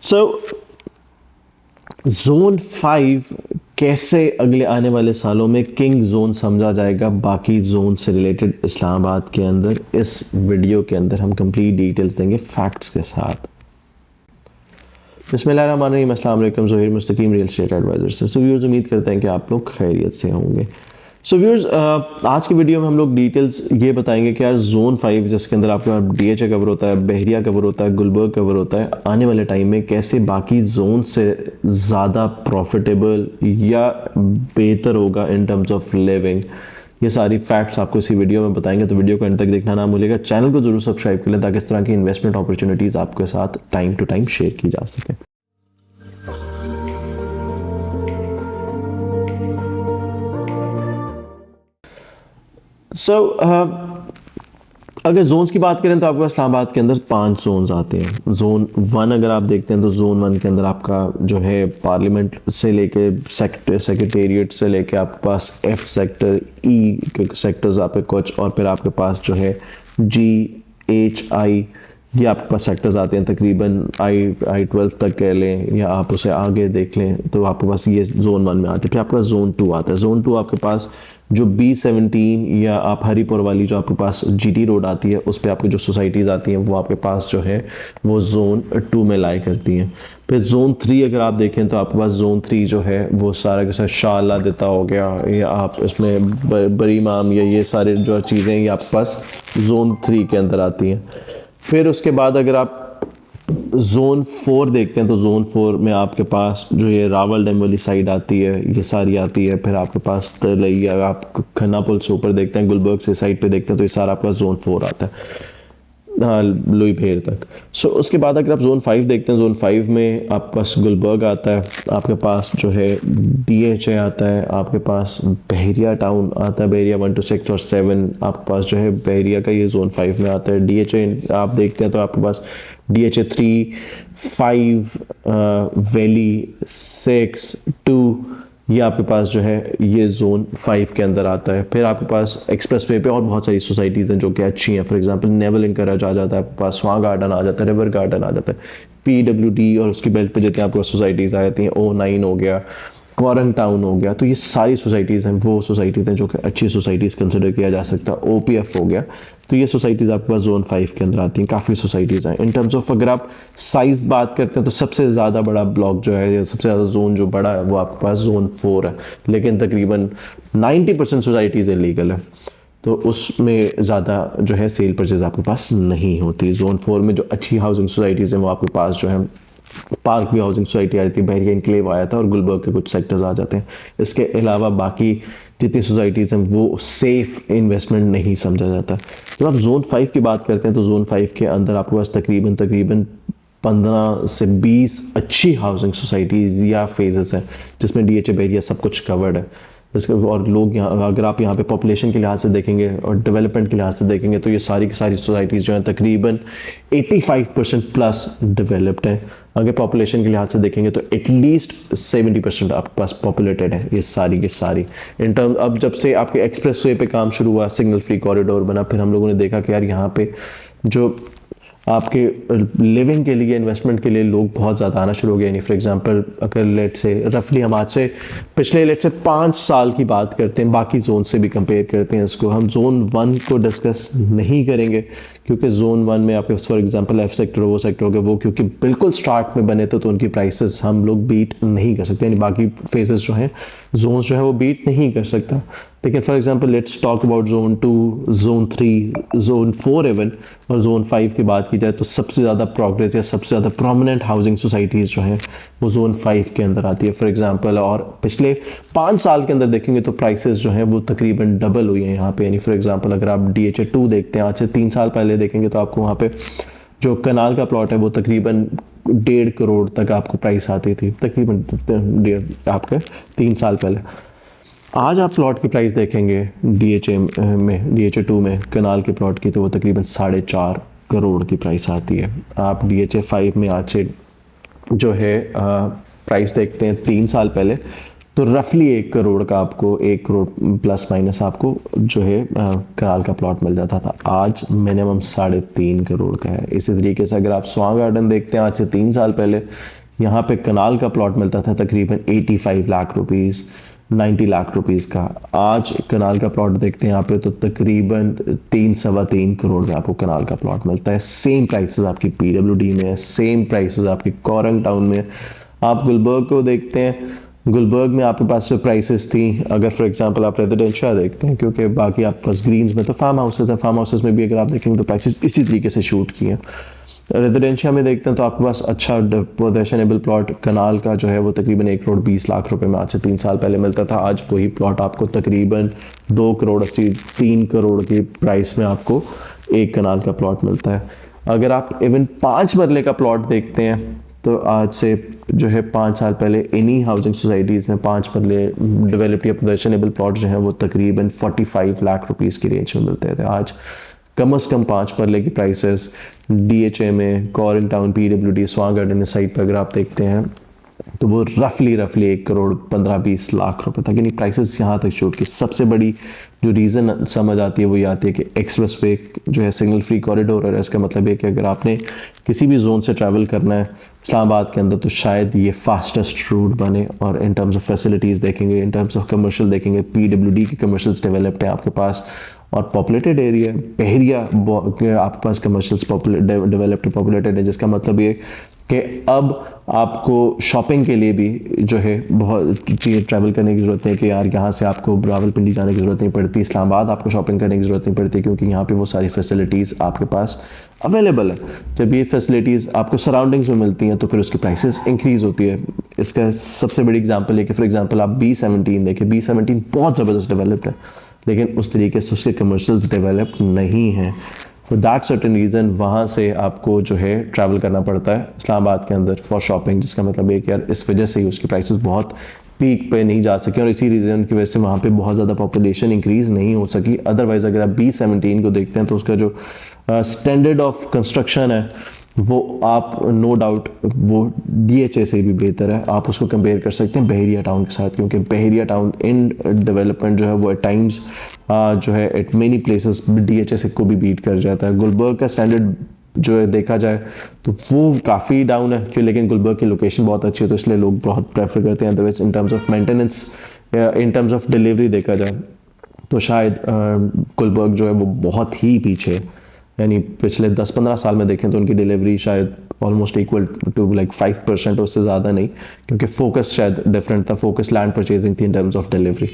सो zone 5 कैसे अगले आने वाले सालों में किंग जोन समझा जाएगा बाकी जोन से रिलेटेड इस्लामाबाद के अंदर, इस वीडियो के अंदर हम कंप्लीट डिटेल्स देंगे फैक्ट्स के साथ। बिस्मिल्लाहिर्रहमानिर्रहीम, अस्सलाम वालेकुम, ज़ोहिर मुस्तकीम रियल एस्टेट एडवाइजर से। सो व्यूअर्स, उम्मीद करते हैं कि आप लोग खैरियत से होंगे। सो व्यूअर्स, आज की वीडियो में हम लोग डिटेल्स ये बताएंगे कि यार जोन 5 जिसके अंदर आपका डीएचए कवर होता है, बहरिया कवर होता है, गुलबर्ग कवर होता है, आने वाले टाइम में कैसे बाकी जोन से ज़्यादा प्रॉफिटेबल या बेहतर होगा इन टर्म्स ऑफ लिविंग। ये सारी फैक्ट्स आपको इसी वीडियो में बताएंगे, तो वीडियो को एंड तक देखना ना भूलिएगा। चैनल को जरूर सब्सक्राइब कर लें ताकि इस तरह की इन्वेस्टमेंट अपॉर्चुनिटीज़ आपके साथ टाइम टू टाइम शेयर की जा सके। अगर जोन्स की बात करें तो आपके पास इस्लामाबाद के अंदर 5 जोन्स आते हैं। जोन 1 अगर आप देखते हैं तो जोन 1 के अंदर आपका जो है पार्लियामेंट से लेके सेक्रेटेरिएट से लेके आपके पास एफ सेक्टर, ई के सेक्टर्स आपके कुछ, और फिर आपके पास जो है जी, एच, आई, ये आपके पास सेक्टर्स आते हैं तकरीबन आई 12 तक कह लें या आप उसे आगे देख लें, तो आपके पास ये जोन 1 में आते हैं। फिर आपके पास जोन 2 आता है। जोन 2 आपके पास जो B17 या आप हरीपुर वाली जो आपके पास GT रोड आती है उस पर आपकी जो सोसाइटीज़ आती हैं वो आपके पास जो है वो जोन 2 में लाई करती हैं। फिर जोन 3 अगर आप देखें तो आपके पास जोन 3 जो है वो सारा के साथ शाला देता हो गया, या आप इसमें बड़ी माम या ये सारे जो चीज़ें ये आपके पास जोन 3 के अंदर आती हैं। फिर उसके बाद अगर आप जोन 4 देखते हैं तो जोन 4 में आपके पास जो ये रावल डैम वाली साइड आती है, ये सारी आती है। फिर आपके पास तलई, अगर आप खन्ना पुल से ऊपर देखते हैं, गुलबर्ग से साइड पे देखते हैं तो ये सारा आपका जोन 4 आता है, लुई भेर तक। सो उसके बाद अगर आप जोन 5 देखते हैं, जोन 5 में आपके पास गुलबर्ग आता है, आपके पास जो है DHA आता है, आपके पास बहरिया टाउन आता है, बहरिया 1 to 6 और 7 आपके पास जो है बहरिया का ये जोन 5 में आता है। DHA आप देखते हैं तो आपके पास DHA 3, 5, वैली 6, 2, ये आपके पास जो है ये जोन 5 के अंदर आता है। फिर आपके पास एक्सप्रेसवे पे और बहुत सारी सोसाइटीज़ हैं जो कि अच्छी हैं। फॉर एग्जांपल नेवल इंकरेज आ जाता है, आपके पास स्वां गार्डन आ जाता है, रिवर गार्डन आ जाता है, PWD और उसकी बेल्ट पे जितने आपके पास सोसाइटीज़ आ जाती हैं, O9 हो गया, क्वारन टाउन हो गया, तो ये सारी सोसाइटीज़ हैं, वो सोसाइटीज़ हैं जो कि अच्छी सोसाइटीज़ कंसिडर किया जा सकता है। OPF हो गया, तो ये सोसाइटीज़ आपके पास जोन 5 के अंदर आती हैं। काफ़ी सोसाइटीज़ हैं। इन टर्म्स ऑफ अगर आप साइज़ बात करते हैं तो सबसे ज़्यादा बड़ा ब्लॉक जो है या सबसे ज़्यादा जोन जो बड़ा है वो आपके पास जोन 4 है, लेकिन तकरीबन 90% सोसाइटीज़ इलीगल है, तो उसमें ज़्यादा जो है सेल परचेज आपके पास नहीं होती। जोन 4 में जो अच्छी हाउसिंग सोसाइटीज़ हैं वो आपके पास जो है पार्क भी हाउसिंग सोसाइटी आई थी, बहरिया इनक्लेव आया था और गुलबर्ग के कुछ सेक्टर्स आ जाते हैं। इसके अलावा बाकी जितनी सोसाइटीज़ हैं वो सेफ इन्वेस्टमेंट नहीं समझा जाता। जब आप जोन 5 की बात करते हैं तो जोन 5 के अंदर आपके पास तकरीबन 15 से 20 अच्छी हाउसिंग सोसाइटीज़ या फेजेस हैं जिसमें DHA बहरिया सब कुछ कवर्ड है। और लोग यहाँ, अगर आप यहाँ पे पॉपुलेशन के लिहाज से देखेंगे और डेवलपमेंट के लिहाज से देखेंगे तो ये सारी की सारी सोसाइटीज़ जो हैं तकरीबन 85% प्लस डेवलप्ड हैं। अगर पॉपुलेशन के लिहाज से देखेंगे तो एटलीस्ट 70% आपके पास पॉपुलेटेड है ये सारी की सारी। इन टर्म अब जब से आपके एक्सप्रेसवे पे काम शुरू हुआ, सिग्नल फ्री कॉरिडोर बना, फिर हम लोगों ने देखा कि यार यहाँ पे जो आपके लिविंग के लिए, इन्वेस्टमेंट के लिए लोग बहुत ज़्यादा आना शुरू हो गए। यानी फॉर एग्जांपल अगर लेट से रफली हम आज से पिछले लेट से 5 साल की बात करते हैं, बाकी जोन से भी कंपेयर करते हैं इसको, हम जोन 1 को डिस्कस नहीं करेंगे क्योंकि जोन 1 में आपके फॉर एग्जांपल एफ सेक्टर वो सेक्टर हो गया, वो क्योंकि बिल्कुल स्टार्ट में बने थे तो उनकी प्राइसेस हम लोग बीट नहीं कर सकते, यानी बाकी फेजेस जो हैं जोन जो है वो बीट नहीं कर सकता। लेकिन for example let's talk about zone 2, zone 3, zone 4 even और जोन 5 की बात की जाए तो सबसे ज़्यादा प्रोग्रेस या सबसे ज़्यादा प्रोमिनेंट हाउसिंग सोसाइटीज़ जो हैं वो जोन 5 के अंदर आती है फॉर एग्जांपल। और पिछले 5 साल के अंदर देखेंगे तो प्राइसेस जो हैं वो तकरीबन डबल हुई हैं यहाँ पे। यानी फॉर एग्जांपल अगर आप DHA 2 देखते हैं, आज से 3 साल पहले देखेंगे तो आपको वहाँ पे जो कनाल का प्लॉट है वो तकरीबन 1.5 करोड़ तक आपको प्राइस आती थी, तकरीबन आपके 3 साल पहले। आज आप प्लॉट की प्राइस देखेंगे DHA 2 में कनाल के प्लॉट की तो वो तकरीबन 4.5 करोड़ की प्राइस आती है। आप DHA 5 में आज से जो है प्राइस देखते हैं 3 साल पहले तो रफली 1 करोड़ का आपको, 1 करोड़ प्लस माइनस आपको जो है कनाल का प्लॉट मिल जाता था। आज मिनिमम 3.5 करोड़ का है। इसी तरीके से अगर आप स्वां गार्डन देखते हैं, आज से 3 साल पहले यहाँ पे कनाल का प्लॉट मिलता था तकरीबन 85 लाख रुपीज़, 90 लाख रुपीज़ का। आज कनाल का प्लॉट देखते हैं यहाँ पे तो तकरीबन 3-3.25 करोड़ में आपको कनाल का प्लॉट मिलता है। सेम प्राइसेस आपकी पीडब्ल्यूडी में है, सेम प्राइसेस आपकी कोरंग टाउन में। आप गुलबर्ग को देखते हैं, गुलबर्ग में आपके पास जो प्राइसेस थी, अगर फॉर एग्जांपल आप रेजिडेंशिया देखते हैं, क्योंकि बाकी आपके पास ग्रीन्स में तो फार्म हाउसेस हैं, फार्म हाउसेस में भी अगर आप देखेंगे तो प्राइसेस इसी तरीके से शूट किए हैं। रेजिडेंशिया में देखते हैं तो आपके पास अच्छा पोजेशनेबल प्लॉट कनाल का जो है वो तकरीबन 1 करोड़ 20 लाख रुपए में आज से 3 साल पहले मिलता था। आज वही प्लॉट आपको तकरीबन 2 करोड़ 80, 3 करोड़ की प्राइस में आपको एक कनाल का प्लॉट मिलता है। अगर आप इवन 5 मरले का प्लॉट देखते हैं तो आज से जो है 5 साल पहले इन्हीं हाउसिंग सोसाइटीज़ में 5 मरले डेवलप्ड या पोजेशनेबल प्लॉट जो हैं वो तकरीबन 45 लाख रुपीज़ की रेंज में मिलते थे। आज कम से कम 5 मरले की प्राइसेस डीएचए में, Korang town, PWD, Swan garden side पर अगर आप देखते हैं तो वो रफली 1 करोड़ 15-20 लाख रुपए तक, यानी प्राइसेस यहाँ तक शूट की। सबसे बड़ी जो रीज़न समझ आती है वो ये आती है कि एक्सप्रेस वे जो है सिग्नल फ्री कॉरिडोर है। इसका मतलब है कि अगर आपने किसी भी जोन से ट्रैवल करना है इस्लामाबाद के अंदर तो शायद ये फास्टेस्ट रूट बने। और इन टर्म्स ऑफ फैसिलिटीज़ देखेंगे, इन टर्म्स ऑफ कमर्शियल देखेंगे, पीडब्ल्यूडी के कमर्शियल्स डेवलप्ड हैं आपके पास, और पॉपुलेटेड एरिया बहरिया आपके पास कमर्शियल्स डेवलप्ड पॉपुलेटेड है, जिसका मतलब ये कि अब आपको शॉपिंग के लिए भी जो है बहुत ट्रैवल करने की ज़रूरत नहीं कि यार यहाँ से आपको रावलपिंडी जाने की ज़रूरत नहीं पड़ती, इस्लामाबाद आपको शॉपिंग करने की ज़रूरत नहीं पड़ती, क्योंकि यहाँ पे वो सारी फैसिलिटीज़ आपके पास अवेलेबल है। जब ये फैसिलिटीज़ आपको सराउंडिंग्स में मिलती हैं तो फिर उसकी प्राइसेस इंक्रीज़ होती है। इसका सबसे बड़ी एग्जांपल है कि फॉर एग्जांपल आप B17 देखें, B17 बहुत ज़बरदस्त डेवलप्ड है, लेकिन उस तरीके से उसके कमर्शियल्स डेवलप्ड नहीं हैं। फॉर दैट सर्टेन रीज़न वहाँ से आपको जो है ट्रैवल करना पड़ता है इस्लामाबाद के अंदर फॉर शॉपिंग, जिसका मतलब है कि यार इस वजह से ही उसकी प्राइसेस बहुत पीक पे नहीं जा सके और इसी रीज़न की वजह से वहाँ पे बहुत ज़्यादा पॉपुलेशन इंक्रीज़ नहीं हो सकी। अदरवाइज़ अगर आप B17 को देखते हैं तो उसका जो स्टैंडर्ड ऑफ कंस्ट्रक्शन है वो आप नो डाउट वो डीएचए से भी बेहतर है। आप उसको कंपेयर कर सकते हैं बहरिया टाउन के साथ, क्योंकि बहरिया टाउन इन डेवलपमेंट जो है वो एट टाइम्स जो है एट मेनी प्लेसेस डीएचए से को भी बीट कर जाता है। गुलबर्ग का स्टैंडर्ड जो है देखा जाए तो वो काफ़ी डाउन है क्यों, लेकिन गुलबर्ग की लोकेशन बहुत अच्छी है तो इसलिए लोग बहुत प्रेफर करते हैं। Otherwise in terms of maintenance, in terms of delivery देखा जाए तो शायद गुलबर्ग जो है वो बहुत ही पीछे है। यानी पिछले 10-15 साल में देखें तो उनकी डिलीवरी शायद ऑलमोस्ट इक्वल टू लाइक 5%, उससे ज़्यादा नहीं, क्योंकि फोकस शायद डिफरेंट था, फोकस लैंड परचेजिंग थी इन टर्म्स ऑफ डिलीवरी।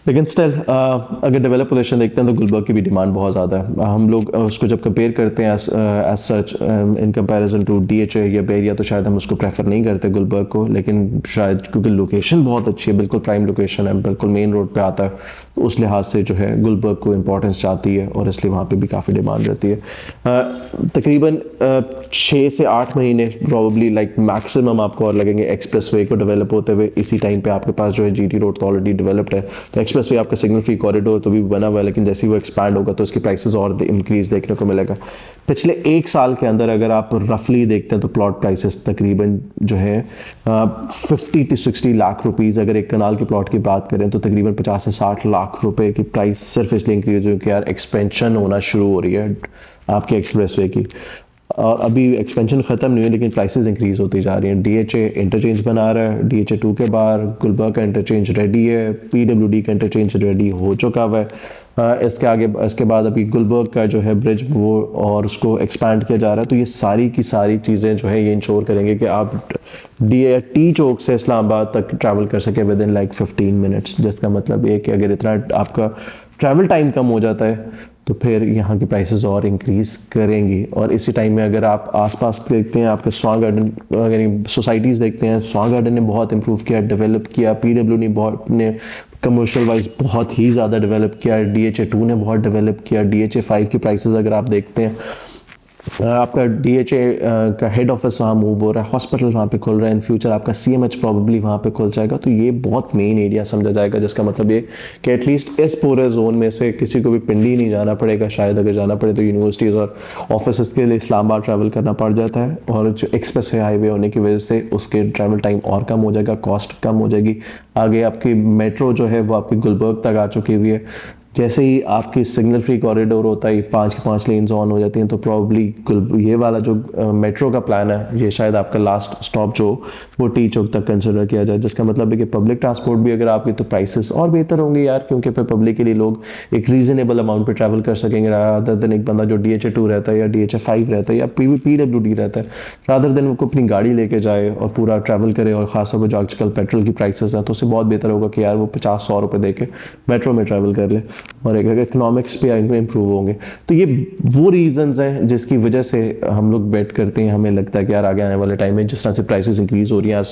लेकिन स्टिल अगर डेवलप पोजीशन देखते हैं तो गुलबर्ग की भी डिमांड बहुत ज़्यादा है। हम लोग उसको जब कंपेयर करते हैं as such in comparison to DHA या बेरिया तो शायद हम उसको प्रेफर नहीं करते गुलबर्ग को, लेकिन शायद क्योंकि लोकेशन बहुत अच्छी है, बिल्कुल प्राइम लोकेशन है, बिल्कुल मेन रोड पे आता है, तो उस लिहाज से जो है गुलबर्ग को इंपॉर्टेंस चाहती है और इसलिए वहाँ पे भी काफ़ी डिमांड रहती है। तकरीबन 6 से 8 महीने प्रॉब्ली लाइक मैक्सिमम आपको और लगेंगे एक्सप्रेस वे को डेवलप होते हुए। इसी टाइम पे आपके पास जो है जीटी रोड तो ऑलरेडी डेवलप्ड है, तो एक्सप्रेस वे आपका सिग्नल फ्री कॉरिडोर तो भी बना हुआ है, लेकिन जैसे ही वो एक्सपैंड होगा तो उसकी प्राइसेस और इंक्रीज देखने को मिलेगा। पिछले 1 साल के अंदर अगर आप रफली देखते हैं तो प्लॉट प्राइसेस तकरीबन जो है 50 to 60 लाख रुपीज़, अगर एक कनाल के प्लॉट की बात करें तो तकरीबन 50 से 60 लाख रुपए की प्राइस सिर्फ इसलिए इंक्रीज हुई कि यार एक्सपेंशन होना शुरू हो रही है आपके एक्सप्रेस वे की, और अभी एक्सपेंशन ख़त्म नहीं हुई लेकिन प्राइसेस इंक्रीज होती जा रही हैं। डीएचए इंटरचेंज बना रहा है, डीएचए 2 के बाहर गुलबर्ग का इंटरचेंज रेडी है, पीडब्ल्यूडी का इंटरचेंज रेडी हो चुका हुआ है। इसके बाद अभी गुलबर्ग का जो है ब्रिज वो और उसको एक्सपैंड किया जा रहा है। तो ये सारी की सारी चीज़ें जो है ये इंश्योर करेंगे कि आप टी चौक से इस्लामाबाद तक ट्रैवल कर सके विद इन लाइक 15 मिनट्स, जिसका मतलब ये कि अगर इतना आपका ट्रैवल टाइम कम हो जाता है तो फिर यहाँ की प्राइसेस और इंक्रीज़ करेंगी। और इसी टाइम में अगर आप आसपास देखते हैं आपके स्वां गार्डन यानी सोसाइटीज़ देखते हैं, स्वां गार्डन ने बहुत इंप्रूव किया, डेवलप किया, पीडब्ल्यू ने कमर्शियल वाइज बहुत ही ज़्यादा डेवलप किया, डीएचए 2 ने बहुत डेवलप किया, डीएचए 5 की प्राइसेस अगर आप देखते हैं आपका DHA का हेड ऑफिस वहाँ मूव हो रहा है, हॉस्पिटल वहाँ पे खुल रहा है, इन फ्यूचर आपका CMH प्रॉब्ली वहाँ पे खुल जाएगा। तो ये बहुत मेन एरिया समझा जाएगा, जिसका मतलब ये कि एटलीस्ट इस पूरे जोन में से किसी को भी पिंडी नहीं जाना पड़ेगा। शायद अगर जाना पड़े तो यूनिवर्सिटीज़ और ऑफिस के लिए इस्लामाबाद ट्रैवल करना पड़ जाता है, और जो एक्सप्रेस हाईवे होने की वजह से उसके ट्रैवल टाइम और कम हो जाएगा, कॉस्ट कम हो जाएगी। आगे आपकी मेट्रो जो है वो आपकी गुलबर्ग तक आ चुकी हुई है। जैसे ही आपकी सिग्नल फ्री कॉरिडोर होता है, 5 की 5 लेन्स ऑन हो जाती हैं, तो प्रॉब्ली ये वाला जो मेट्रो का प्लान है, ये शायद आपका लास्ट स्टॉप जो वो टी चौक तक कंसिडर किया जाए। जिसका मतलब है कि पब्लिक ट्रांसपोर्ट भी अगर आपकी, तो प्राइसेस और बेहतर होंगे यार, क्योंकि फिर पब्लिक के लिए लोग एक रीजनेबल अमाउंट पे ट्रैवल कर सकेंगे, रादर देन एक बंदा जो DHA2 रहता है या DHA5 रहता है या PWD रहता है, रादर देन वो अपनी गाड़ी लेके जाए और पूरा ट्रैवल करे। और खासतौर पर जो आजकल पेट्रोल की प्राइसेस हैं, तो उससे बहुत बेहतर होगा कि यार वो 50-100 रुपये दे के मेट्रो में ट्रैवल कर ले, और एक इकोनॉमिक्स पे इंप्रूव होंगे। तो ये वो रीजंस हैं जिसकी वजह से हम लोग बेट करते हैं। हमें लगता है कि यार आगे आने वाले टाइम में जिस तरह से प्राइसेस इंक्रीज हो रही हैं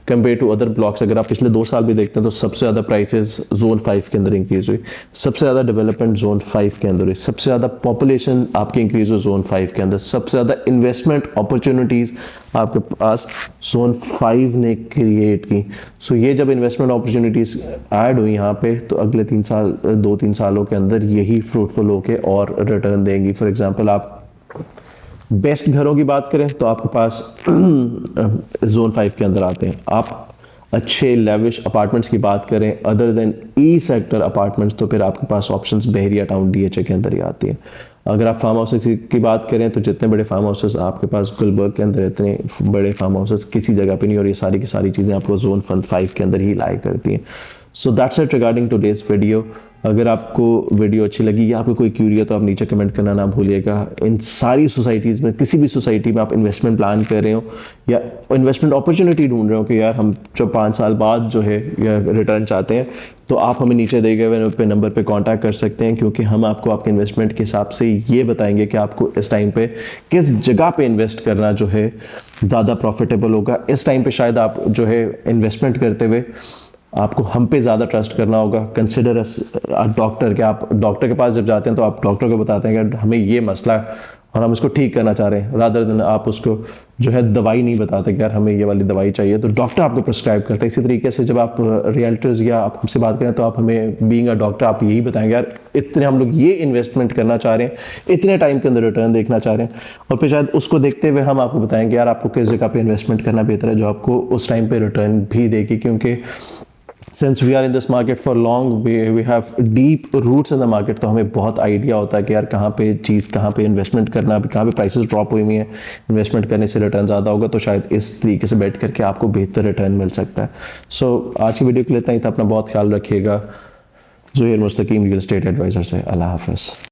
कंपेयर टू अदर ब्लॉक्स, अगर आप पिछले 2 साल भी देखते हैं तो सबसे ज़्यादा प्राइसेस जोन 5 के अंदर इंक्रीज हुई, सबसे ज़्यादा डेवलपमेंट जोन 5 के अंदर हुई, सबसे ज़्यादा पॉपुलेशन आपकी इंक्रीज हुई जोन 5 के अंदर, सबसे ज़्यादा इन्वेस्टमेंट अपॉर्चुनिटीज़ आपके पास जोन 5 ने क्रिएट की। सो ये जब इन्वेस्टमेंट अपॉर्चुनिटीज़ ऐड हुई यहाँ पे, तो अगले 2-3 सालों के अंदर यही फ्रूटफुल होके और रिटर्न देंगी। फॉर एग्जांपल आप बेस्ट घरों की बात करें तो आपके पास जोन 5 के अंदर आते हैं। आप अच्छे लेविश अपार्टमेंट्स की बात करें other than E sector apartments, तो फिर आपके पास ऑप्शंस बहरिया टाउन DHA के अंदर ही आती हैं। अगर आप फार्म हाउसेस की बात करें तो जितने बड़े फार्म हाउसेस आपके पास गुलबर्ग के अंदर, इतने बड़े फार्म हाउसेस किसी जगह पे नहीं, और ये सारी की सारी चीज़ें आपको जोन 5 के अंदर ही लाई करती हैं। So that's it regarding today's video. अगर आपको वीडियो अच्छी लगी या आपको कोई क्यूरी है तो आप नीचे कमेंट करना ना भूलिएगा। इन सारी सोसाइटीज़ में, किसी भी सोसाइटी में आप इन्वेस्टमेंट प्लान कर रहे हो या इन्वेस्टमेंट अपॉर्चुनिटी ढूंढ रहे हो कि यार हम जब 5 साल बाद जो है या रिटर्न चाहते हैं, तो आप हमें नीचे दिए गए पे नंबर पे कांटेक्ट कर सकते हैं, क्योंकि हम आपको आपके इन्वेस्टमेंट के हिसाब से ये बताएंगे कि आपको इस टाइम पे किस जगह पे इन्वेस्ट करना जो है ज़्यादा प्रॉफिटेबल होगा। इस टाइम पे शायद आप जो है इन्वेस्टमेंट करते हुए आपको हम पे ज़्यादा ट्रस्ट करना होगा। कंसिडर डॉक्टर, कि आप डॉक्टर के पास जब जाते हैं तो आप डॉक्टर को बताते हैं कि हमें ये मसला है और हम इसको ठीक करना चाह रहे हैं, रादर देन आप उसको जो है दवाई नहीं बताते कि यार हमें ये वाली दवाई चाहिए, तो डॉक्टर आपको प्रिस्क्राइब करते हैं। इसी तरीके से जब आप रियल्टर्स या आप हमसे बात करें तो आप हमें बीइंग अ डॉक्टर आप यही बताएंगे यार इतने हम लोग ये इन्वेस्टमेंट करना चाह रहे हैं, इतने टाइम के अंदर रिटर्न देखना चाह रहे हैं, और फिर शायद उसको देखते हुए हम आपको बताएंगे यार आपको किस जगह पे इन्वेस्टमेंट करना बेहतर है जो आपको उस टाइम पे रिटर्न भी देगी। क्योंकि since we are in this market for long, we have deep roots in the market, तो हमें बहुत आइडिया होता है कि यार कहाँ पे चीज़, कहाँ पे इन्वेस्टमेंट करना, कहाँ पे प्राइसेस ड्रॉप हुई है, इन्वेस्टमेंट करने से रिटर्न ज़्यादा होगा, तो शायद इस तरीके से बैठ करके आपको बेहतर रिटर्न मिल सकता है। सो आज की वीडियो के लिए इतना ही था। अपना बहुत ख्याल रखिएगा। ज़ुहैर मुस्तकीम रियल एस्टेट एडवाइज़र से। अल्लाह हाफ़िज़।